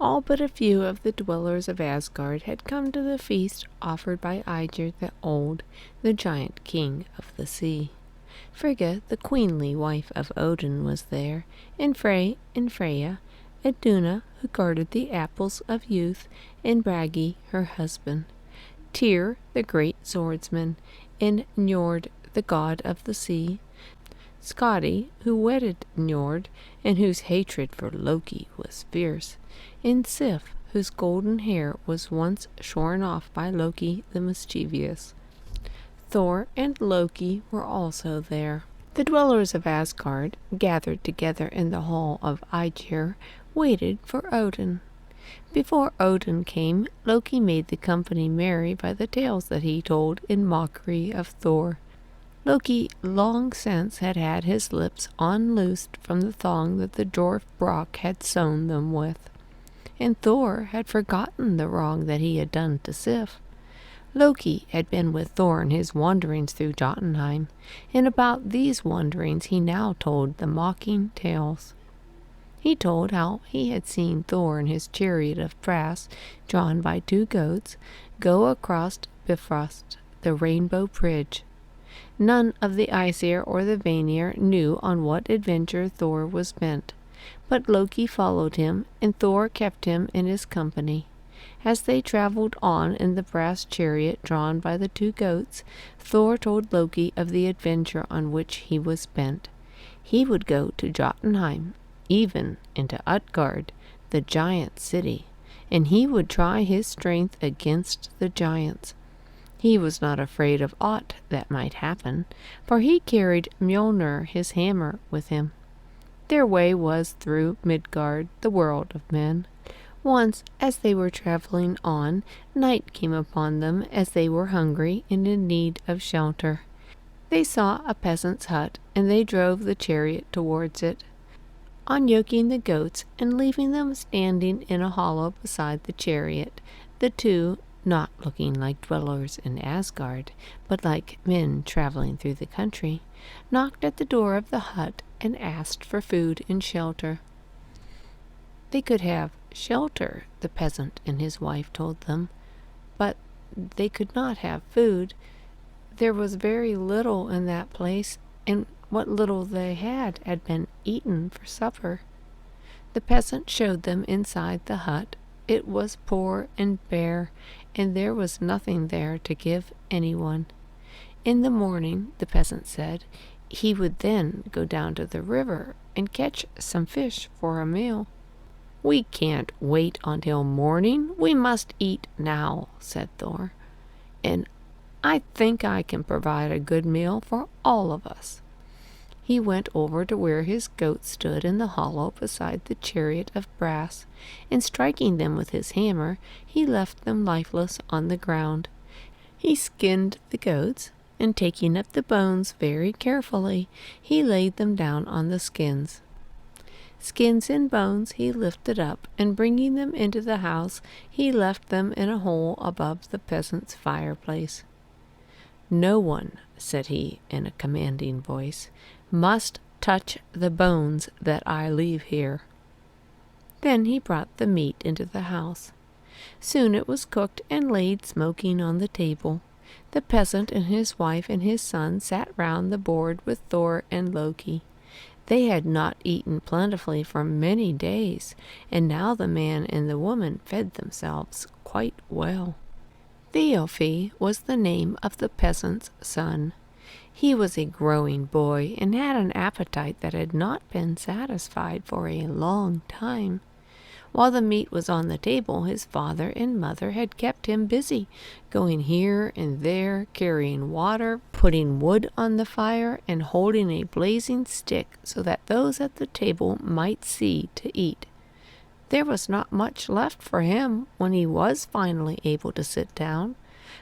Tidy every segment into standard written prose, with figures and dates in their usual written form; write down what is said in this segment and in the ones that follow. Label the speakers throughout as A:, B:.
A: All but a few of the dwellers of Asgard had come to the feast offered by Aegir the Old, the giant king of the sea. Frigga, the queenly wife of Odin, was there, and Freya, Iduna, who guarded the apples of youth, and Bragi, her husband, Tyr, the great swordsman, and Njord, the god of the sea, Skadi, who wedded Njord, and whose hatred for Loki was fierce, and Sif, whose golden hair was once shorn off by Loki the mischievous. Thor and Loki were also there. The dwellers of Asgard, gathered together in the hall of Aegir, waited for Odin. Before Odin came, Loki made the company merry by the tales that he told in mockery of Thor. Loki long since had had his lips unloosed from the thong that the dwarf Brock had sewn them with, and Thor had forgotten the wrong that he had done to Sif. Loki had been with Thor in his wanderings through Jotunheim, and about these wanderings he now told the mocking tales. He told how he had seen Thor in his chariot of brass, drawn by 2 goats, go across Bifrost, the rainbow bridge. None of the Aesir or the Vanir knew on what adventure Thor was bent, but Loki followed him, and Thor kept him in his company. As they traveled on in the brass chariot drawn by the 2 goats, Thor told Loki of the adventure on which he was bent. He would go to Jotunheim, even into Utgard, the giant city, and he would try his strength against the giants. He was not afraid of aught that might happen, for he carried Mjolnir his hammer with him. Their way was through Midgard, the world of men. Once, as they were traveling on, night came upon them as they were hungry and in need of shelter. They saw a peasant's hut, and they drove the chariot towards it, unyoking the goats and leaving them standing in a hollow beside the chariot. The 2, not looking like dwellers in Asgard, but like men traveling through the country, knocked at the door of the hut and asked for food and shelter. They could have shelter, the peasant and his wife told them, but they could not have food. There was very little in that place, and what little they had been eaten for supper. The peasant showed them inside the hut. It was poor and bare, and there was nothing there to give anyone. In the morning, the peasant said, he would then go down to the river and catch some fish for a meal. "We can't wait until morning. We must eat now," said Thor, "and I think I can provide a good meal for all of us." He went over to where his goats stood in the hollow beside the chariot of brass, and striking them with his hammer, he left them lifeless on the ground. He skinned the goats, and taking up the bones very carefully, he laid them down on the skins. Skins and bones he lifted up, and bringing them into the house, he left them in a hole above the peasant's fireplace. "No one," said he in a commanding voice, "must touch the bones that I leave here." Then he brought the meat into the house. Soon it was cooked and laid smoking on the table. The peasant and his wife and his son sat round the board with Thor and Loki. They had not eaten plentifully for many days, and now the man and the woman fed themselves quite well. Thialfi was the name of the peasant's son. He was a growing boy and had an appetite that had not been satisfied for a long time. While the meat was on the table, his father and mother had kept him busy, going here and there, carrying water, putting wood on the fire, and holding a blazing stick so that those at the table might see to eat. There was not much left for him when he was finally able to sit down,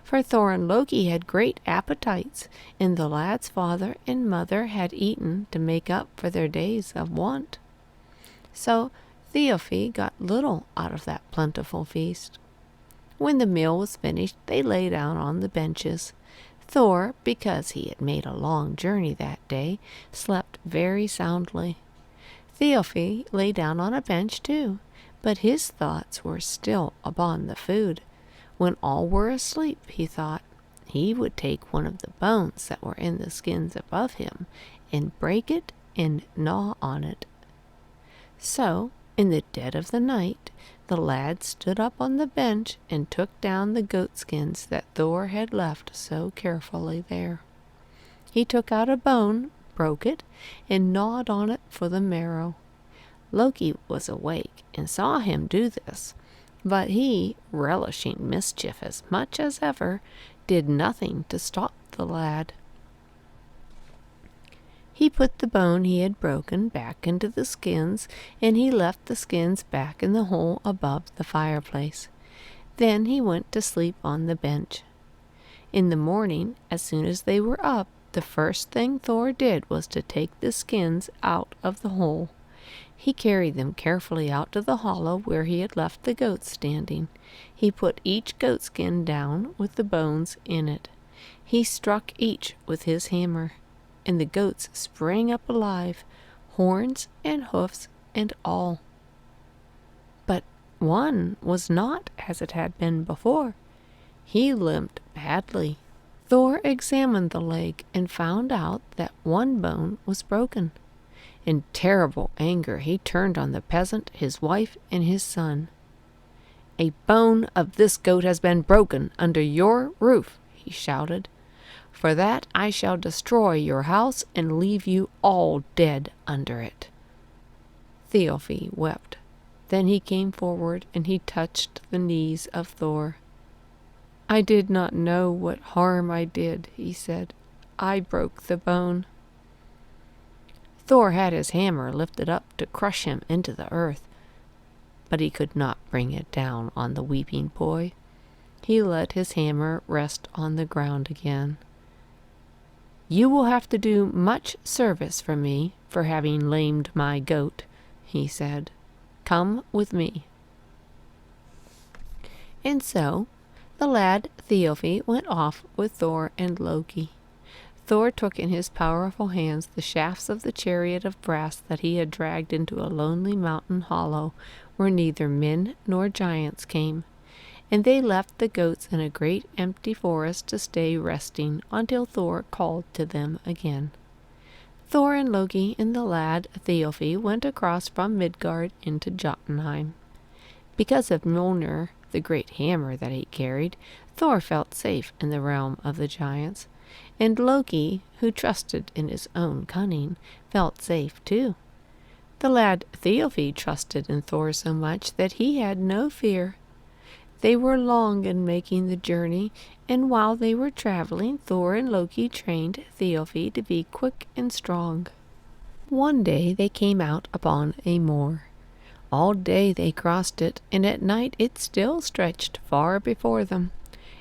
A: for Thor and Loki had great appetites, and the lad's father and mother had eaten to make up for their days of want. So Thialfi got little out of that plentiful feast. When the meal was finished, they lay down on the benches. Thor, because he had made a long journey that day, slept very soundly. Thialfi lay down on a bench too, But his thoughts were still upon the food. When all were asleep, he thought, he would take one of the bones that were in the skins above him and break it and gnaw on it. So, in the dead of the night, the lad stood up on the bench and took down the goatskins that Thor had left so carefully there. He took out a bone, broke it, and gnawed on it for the marrow. Loki was awake and saw him do this, but he, relishing mischief as much as ever, did nothing to stop the lad. He put the bone he had broken back into the skins, and he left the skins back in the hole above the fireplace. Then he went to sleep on the bench. In the morning, as soon as they were up, the first thing Thor did was to take the skins out of the hole. He carried them carefully out to the hollow where he had left the goats standing. He put each goatskin down with the bones in it. He struck each with his hammer, and the goats sprang up alive, horns and hoofs and all. But one was not as it had been before. He limped badly. Thor examined the leg and found out that one bone was broken. In terrible anger he turned on the peasant, his wife, and his son. "A bone of this goat has been broken under your roof," he shouted. "For that I shall destroy your house and leave you all dead under it." Thialfi wept. Then he came forward and he touched the knees of Thor. "I did not know what harm I did," he said. "I broke the bone." Thor had his hammer lifted up to crush him into the earth, but he could not bring it down on the weeping boy. He let his hammer rest on the ground again. "You will have to do much service for me for having lamed my goat," he said. "Come with me." And so the lad Thialfi went off with Thor and Loki. Thor took in his powerful hands the shafts of the chariot of brass that he had dragged into a lonely mountain hollow where neither men nor giants came, and they left the goats in a great empty forest to stay resting until Thor called to them again. Thor and Loki and the lad Thialfi went across from Midgard into Jotunheim. Because of Mjolnir, the great hammer that he carried, Thor felt safe in the realm of the giants, and Loki, who trusted in his own cunning, felt safe too. The lad Thialfi trusted in Thor so much that he had no fear. They were long in making the journey, and while they were traveling, Thor and Loki trained Thialfi to be quick and strong. One day they came out upon a moor. All day they crossed it, and at night it still stretched far before them.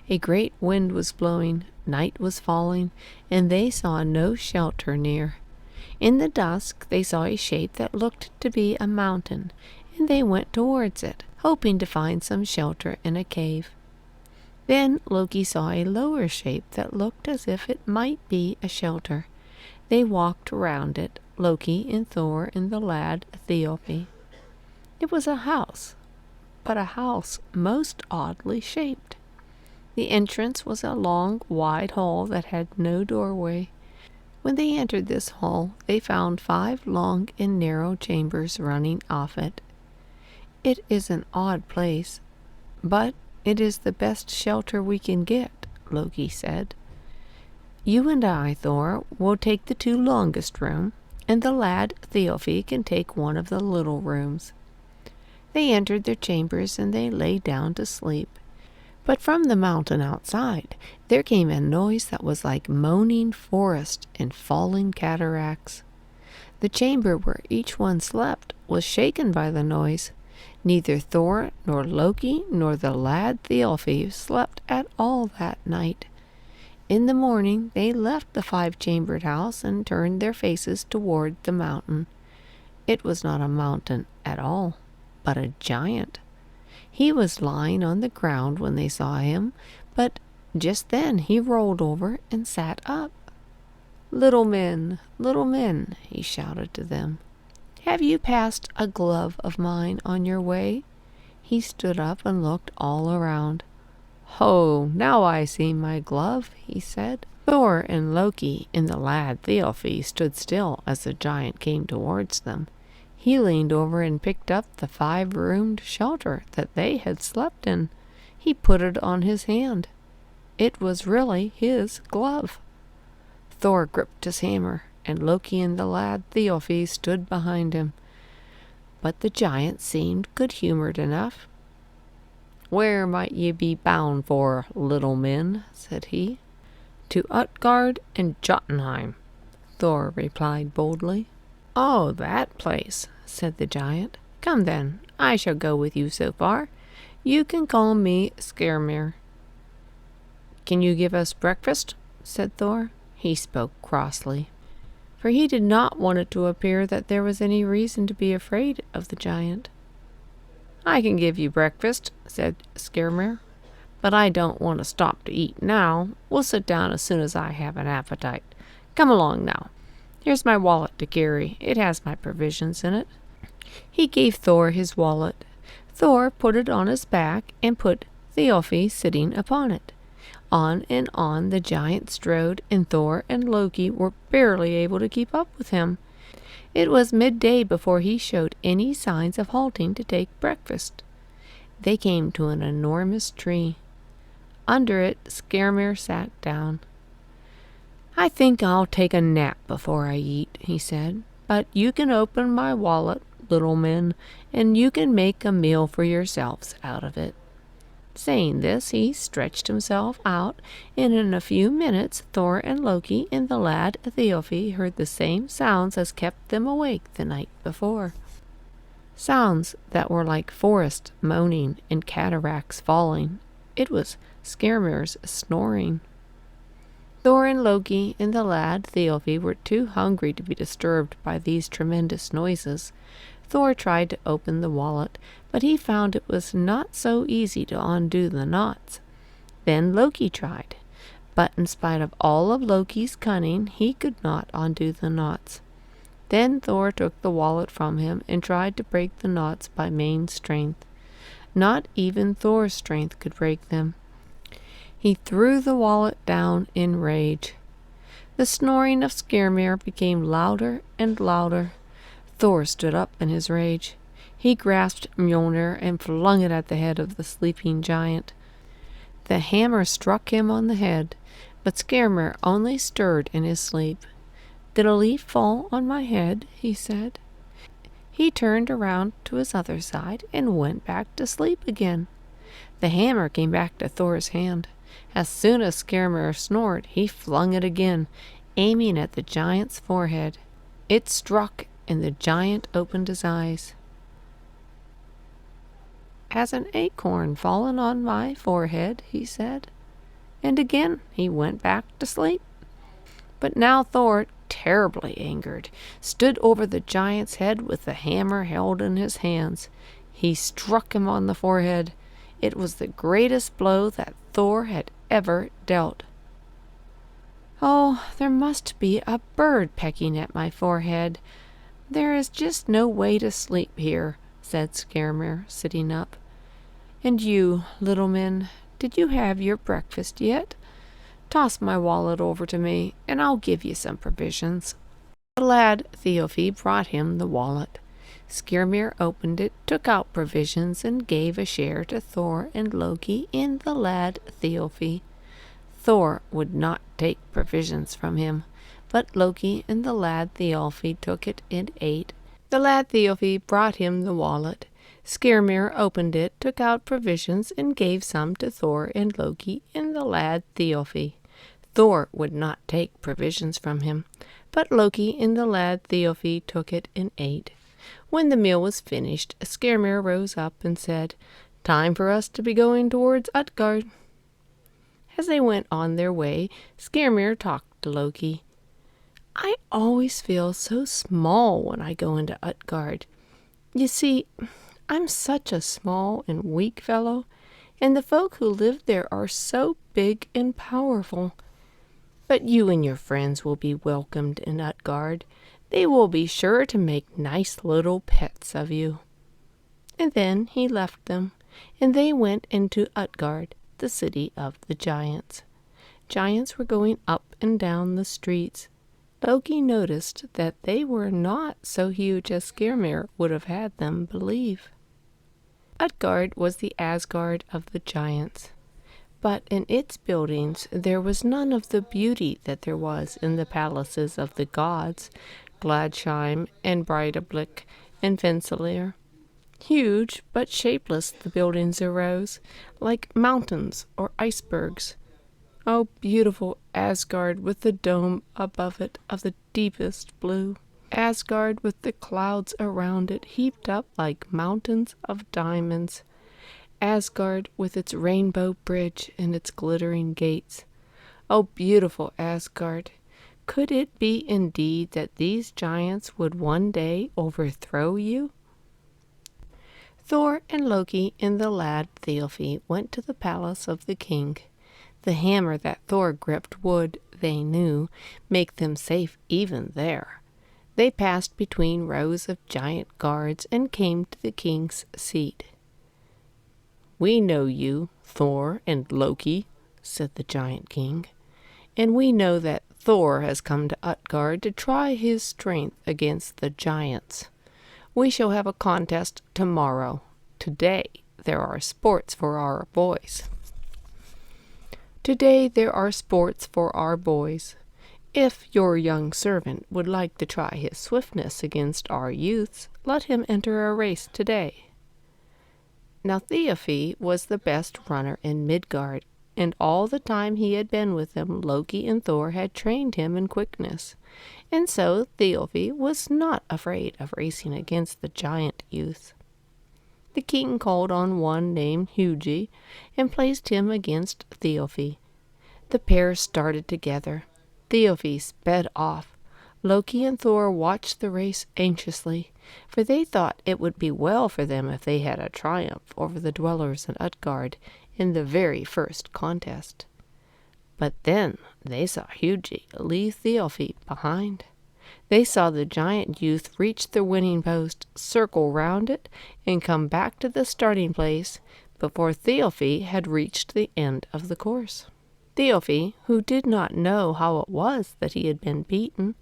A: A great wind was blowing, night was falling, and they saw no shelter near. In the dusk they saw a shape that looked to be a mountain, and they went towards it, hoping to find some shelter in a cave. Then Loki saw a lower shape that looked as if it might be a shelter. They walked round it, Loki and Thor and the lad Thialfi. It was a house, but a house most oddly shaped. The entrance was a long, wide hall that had no doorway. When they entered this hall, they found 5 long and narrow chambers running off it. "It is an odd place, but it is the best shelter we can get," Loki said. "You and I, Thor, will take the 2 longest rooms, and the lad Thialfi can take one of the little rooms." They entered their chambers and they lay down to sleep. But from the mountain outside there came a noise that was like moaning forest and falling cataracts. The chamber where each one slept was shaken by the noise. Neither Thor nor Loki nor the lad Thialfi slept at all that night. In the morning they left the 5-chambered house and turned their faces toward the mountain. It was not a mountain at all, but a giant. He was lying on the ground when they saw him, but just then he rolled over and sat up. little men, he shouted to them. "Have you passed a glove of mine on your way?" He stood up and looked all around. "Ho, now I see my glove," he said. Thor and Loki and the lad Thialfi stood still as the giant came towards them. He leaned over and picked up the 5-roomed shelter that they had slept in. He put it on his hand. It was really his glove. Thor gripped his hammer, and Loki and the lad Thialfi stood behind him. But the giant seemed good-humored enough. "Where might ye be bound for, little men?" said he. "To Utgard and Jotunheim," Thor replied boldly. "Oh, that place," said the giant. "Come then, I shall go with you so far. You can call me Skrymir." "Can you give us breakfast?" said Thor. He spoke crossly, for he did not want it to appear that there was any reason to be afraid of the giant. "I can give you breakfast," said Skrymir, "but I don't want to stop to eat now. We'll sit down as soon as I have an appetite. Come along now. Here's my wallet to carry. It has my provisions in it." He gave Thor his wallet. Thor put it on his back and put Thialfi sitting upon it. On and on the giant strode, and Thor and Loki were barely able to keep up with him. It was midday before he showed any signs of halting to take breakfast. They came to an enormous tree. Under it, Skrymir sat down. "I think I'll take a nap before I eat," he said. "But you can open my wallet, little men, and you can make a meal for yourselves out of it." Saying this, he stretched himself out, and in a few minutes Thor and Loki and the lad Thialfi heard the same sounds as kept them awake the night before. Sounds that were like forest moaning and cataracts falling. It was Skrymir's snoring. Thor and Loki and the lad Thialfi were too hungry to be disturbed by these tremendous noises. Thor tried to open the wallet, but he found it was not so easy to undo the knots. Then Loki tried, but in spite of all of Loki's cunning, he could not undo the knots. Then Thor took the wallet from him and tried to break the knots by main strength. Not even Thor's strength could break them. He threw the wallet down in rage. The snoring of Skrymir became louder and louder. Thor stood up in his rage. He grasped Mjolnir and flung it at the head of the sleeping giant. The hammer struck him on the head, but Skrymir only stirred in his sleep. "Did a leaf fall on my head?" he said. He turned around to his other side and went back to sleep again. The hammer came back to Thor's hand. As soon as Skrymir snored, he flung it again, aiming at the giant's forehead. It struck, and the giant opened his eyes. "Has an acorn fallen on my forehead?" he said. And again he went back to sleep. But now Thor, terribly angered, stood over the giant's head with the hammer held in his hands. He struck him on the forehead. It was the greatest blow that Thor had ever dealt. "Oh, there must be a bird pecking at my forehead. There is just no way to sleep here," said Skrymir, sitting up. "And you, little men, did you have your breakfast yet? Toss my wallet over to me, and I'll give you some provisions." The lad Thialfi brought him the wallet. Skrymir opened it, took out provisions, and gave a share to Thor and Loki and the lad Thialfi. Thor would not take provisions from him, but Loki and the lad Thialfi took it and ate. The lad Thialfi brought him the wallet. Skrymir opened it, took out provisions, and gave some to Thor and Loki and the lad Thialfi. Thor would not take provisions from him, but Loki and the lad Thialfi took it and ate. When the meal was finished, Skrymir rose up and said, "Time for us to be going towards Utgard." As they went on their way, Skrymir talked to Loki. "I always feel so small when I go into Utgard. You see, I'm such a small and weak fellow, and the folk who live there are so big and powerful. But you and your friends will be welcomed in Utgard. They will be sure to make nice little pets of you." And then he left them, and they went into Utgard, the city of the giants. Giants were going up and down the streets. Loki noticed that they were not so huge as Skirmir would have had them believe. Utgard was the Asgard of the giants, but in its buildings there was none of the beauty that there was in the palaces of the gods, Gladsheim and Breidablik and Fensalir. Huge but shapeless the buildings arose, like mountains or icebergs. Oh, beautiful Asgard with the dome above it of the deepest blue. Asgard with the clouds around it heaped up like mountains of diamonds. Asgard with its rainbow bridge and its glittering gates. Oh, beautiful Asgard! Could it be indeed that these giants would one day overthrow you? Thor and Loki and the lad Thialfi went to the palace of the king. The hammer that Thor gripped would, they knew, make them safe even there. They passed between rows of giant guards and came to the king's seat. "We know you, Thor and Loki," said the giant king, "and we know that Thor has come to Utgard to try his strength against the giants. We shall have a contest tomorrow. Today there are sports for our boys. If your young servant would like to try his swiftness against our youths, let him enter a race today." Now Thialfi was the best runner in Midgard, and all the time he had been with them, Loki and Thor had trained him in quickness, and so Thialfi was not afraid of racing against the giant youths. The king called on one named Hugi and placed him against Thialfi. The pair started together. Thialfi sped off. Loki and Thor watched the race anxiously, for they thought it would be well for them if they had a triumph over the dwellers in Utgard in the very first contest. But then they saw Hugi leave Thialfi behind. They saw the giant youth reach the winning post, circle round it, and come back to the starting place before Thialfi had reached the end of the course. Thialfi, who did not know how it was that he had been beaten,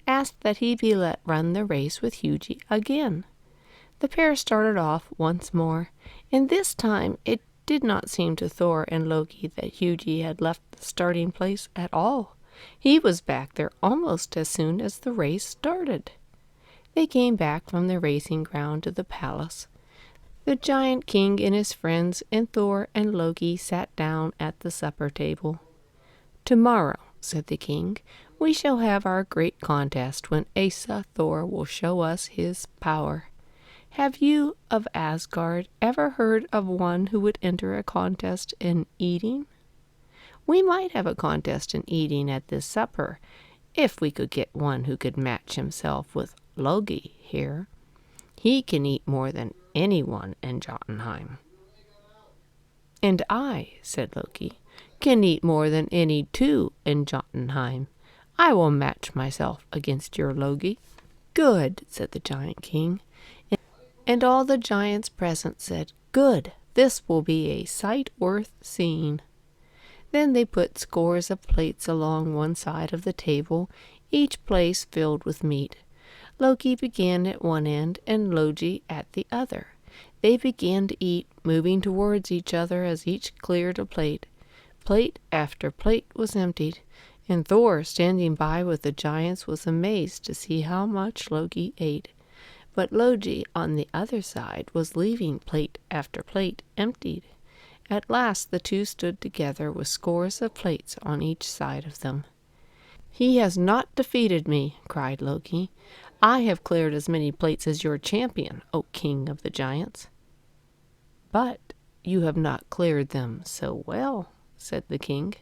A: asked that he be let run the race with Hugi again. The pair started off once more, and this time it did not seem to Thor and Loki that Hugi had left the starting place at all. He was back there almost as soon as the race started. They came back from the racing ground to the palace. The giant king and his friends and Thor and Loki sat down at the supper table. "Tomorrow," said the king, "we shall have our great contest when Asa Thor will show us his power. Have you of Asgard ever heard of one who would enter a contest in eating? We might have a contest in eating at this supper, if we could get one who could match himself with Loki here. He can eat more than anyone in Jotunheim." "And I," said Loki, "can eat more than any two in Jotunheim. I will match myself against your Loki." "Good," said the giant king. And all the giants present said, "Good, this will be a sight worth seeing." Then they put scores of plates along one side of the table, each place filled with meat. Loki began at one end and Logi at the other. They began to eat, moving towards each other as each cleared a plate. Plate after plate was emptied, and Thor, standing by with the giants, was amazed to see how much Loki ate. But Logi, on the other side, was leaving plate after plate emptied. At last the two stood together with scores of plates on each side of them. "He has not defeated me," cried Loki. "I have cleared as many plates as your champion, O king of the giants." "But you have not cleared them so well," said the king.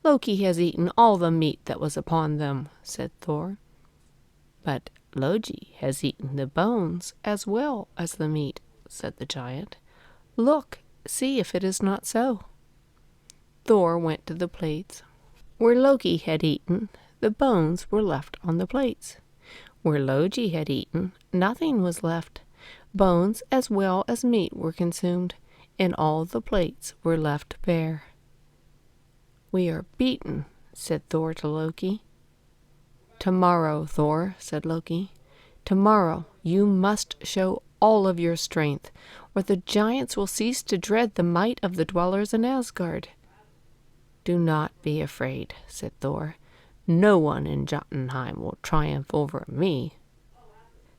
A: "Loki has eaten all the meat that was upon them," said Thor. "But Logi has eaten the bones as well as the meat," said the giant. "Look, see if it is not so." Thor went to the plates. Where Loki had eaten, the bones were left on the plates. Where Logi had eaten, nothing was left. Bones as well as meat were consumed, and all the plates were left bare. "We are beaten," said Thor to Loki. "Tomorrow, Thor," said Loki. "Tomorrow you must show all of your strength, or the giants will cease to dread the might of the dwellers in Asgard." "Do not be afraid," said Thor. "No one in Jotunheim will triumph over me."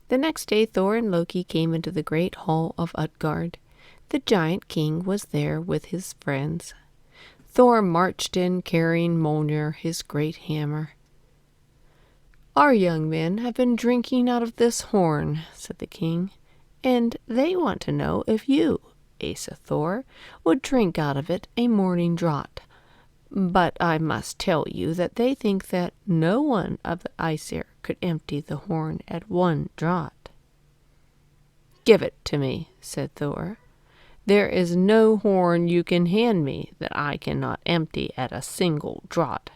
A: The next day Thor and Loki came into the great hall of Utgard. The giant king was there with his friends. Thor marched in carrying Mjolnir, his great hammer. "Our young men have been drinking out of this horn," said the king, "and they want to know if you, Asa Thor, would drink out of it a morning draught. But I must tell you that they think that no one of the Aesir could empty the horn at one draught." "Give it to me," said Thor. "There is no horn you can hand me that I cannot empty at a single draught."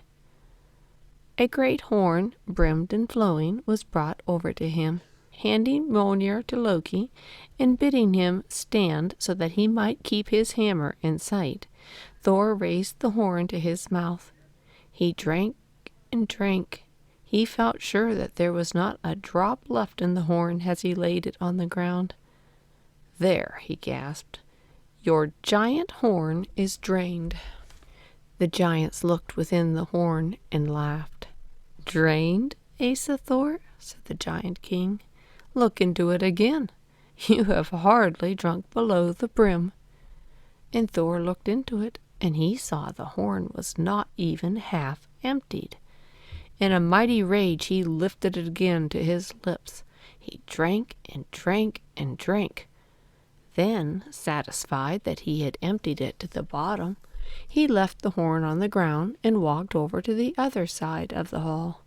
A: A great horn, brimmed and flowing, was brought over to him. Handing Mjolnir to Loki, and bidding him stand so that he might keep his hammer in sight, Thor raised the horn to his mouth. He drank and drank. He felt sure that there was not a drop left in the horn as he laid it on the ground. "There," he gasped, "your giant horn is drained." The giants looked within the horn and laughed. "Drained, Asa Thor?" said the giant king. "Look into it again. You have hardly drunk below the brim." And Thor looked into it, and he saw the horn was not even half emptied. In a mighty rage he lifted it again to his lips. He drank and drank and drank. Then, satisfied that he had emptied it to the bottom, he left the horn on the ground and walked over to the other side of the hall.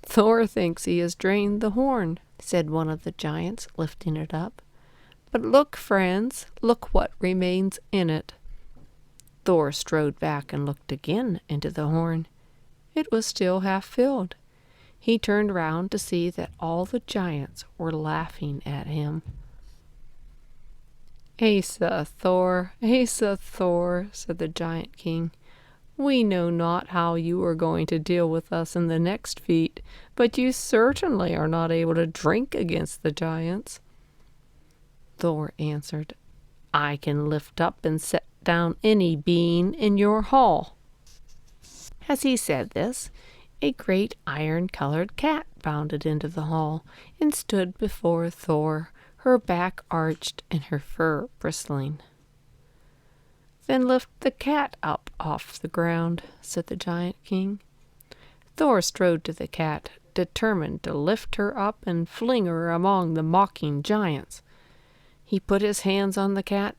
A: "Thor thinks he has drained the horn," said one of the giants, lifting it up. "But look, friends, look what remains in it." Thor strode back and looked again into the horn. It was still half filled. He turned round to see that all the giants were laughing at him. Asa Thor, said the giant king. "We know not how you are going to deal with us in the next feat, but you certainly are not able to drink against the giants." Thor answered, "I can lift up and set down any being in your hall." As he said this, a great iron-colored cat bounded into the hall and stood before Thor, her back arched and her fur bristling. "Then lift the cat up off the ground," said the giant king. Thor strode to the cat, determined to lift her up and fling her among the mocking giants. He put his hands on the cat,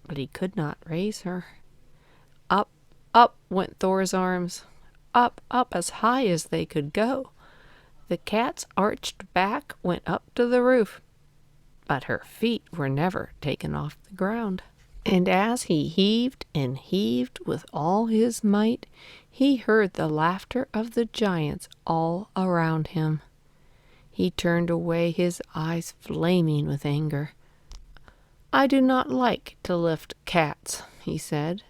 A: but he could not raise her. Up, up went Thor's arms, up as high as they could go. The cat's arched back went up to the roof, but her feet were never taken off the ground. And as he heaved and heaved with all his might, he heard the laughter of the giants all around him. He turned away, his eyes flaming with anger. "I do not like to lift cats," he said.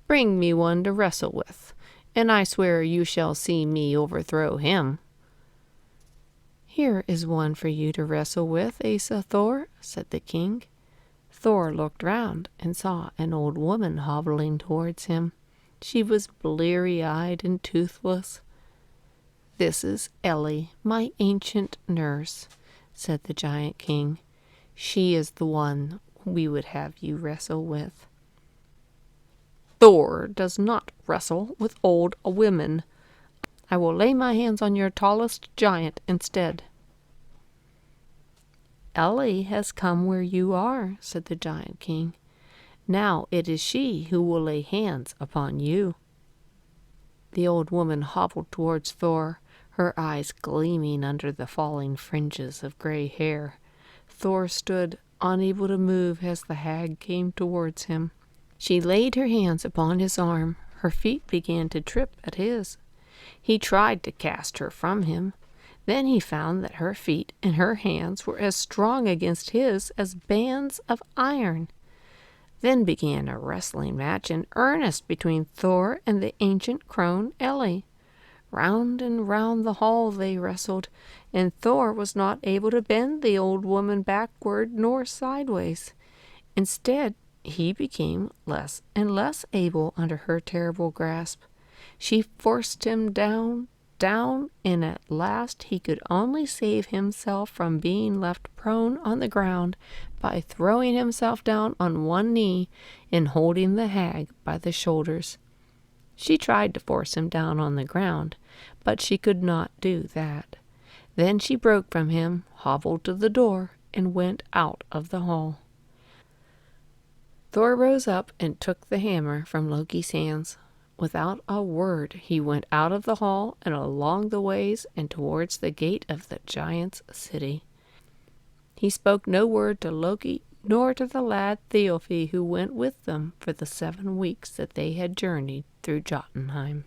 A: "Bring me one to wrestle with, and I swear you shall see me overthrow him." "Here is one for you to wrestle with, Asa Thor," said the king. Thor looked round and saw an old woman hobbling towards him. She was bleary-eyed and toothless. "This is Ellie, my ancient nurse," said the giant king. "She is the one we would have you wrestle with." "Thor does not wrestle with old women. I will lay my hands on your tallest giant instead." "Ellie has come where you are," said the giant king. "Now it is she who will lay hands upon you." The old woman hobbled towards Thor, her eyes gleaming under the falling fringes of gray hair. Thor stood unable to move as the hag came towards him. She laid her hands upon his arm. Her feet began to trip at his. He tried to cast her from him. Then he found that her feet and her hands were as strong against his as bands of iron. Then began a wrestling match in earnest between Thor and the ancient crone Ellie. Round and round the hall they wrestled, and Thor was not able to bend the old woman backward nor sideways. Instead, he became less and less able under her terrible grasp. She forced him down, down, and at last he could only save himself from being left prone on the ground by throwing himself down on one knee and holding the hag by the shoulders. She tried to force him down on the ground, but she could not do that. Then she broke from him, hobbled to the door, and went out of the hall. Thor rose up and took the hammer from Loki's hands. Without a word he went out of the hall and along the ways and towards the gate of the giant's city. He spoke no word to Loki nor to the lad Thialfi, who went with them for the 7 weeks that they had journeyed through Jotunheim.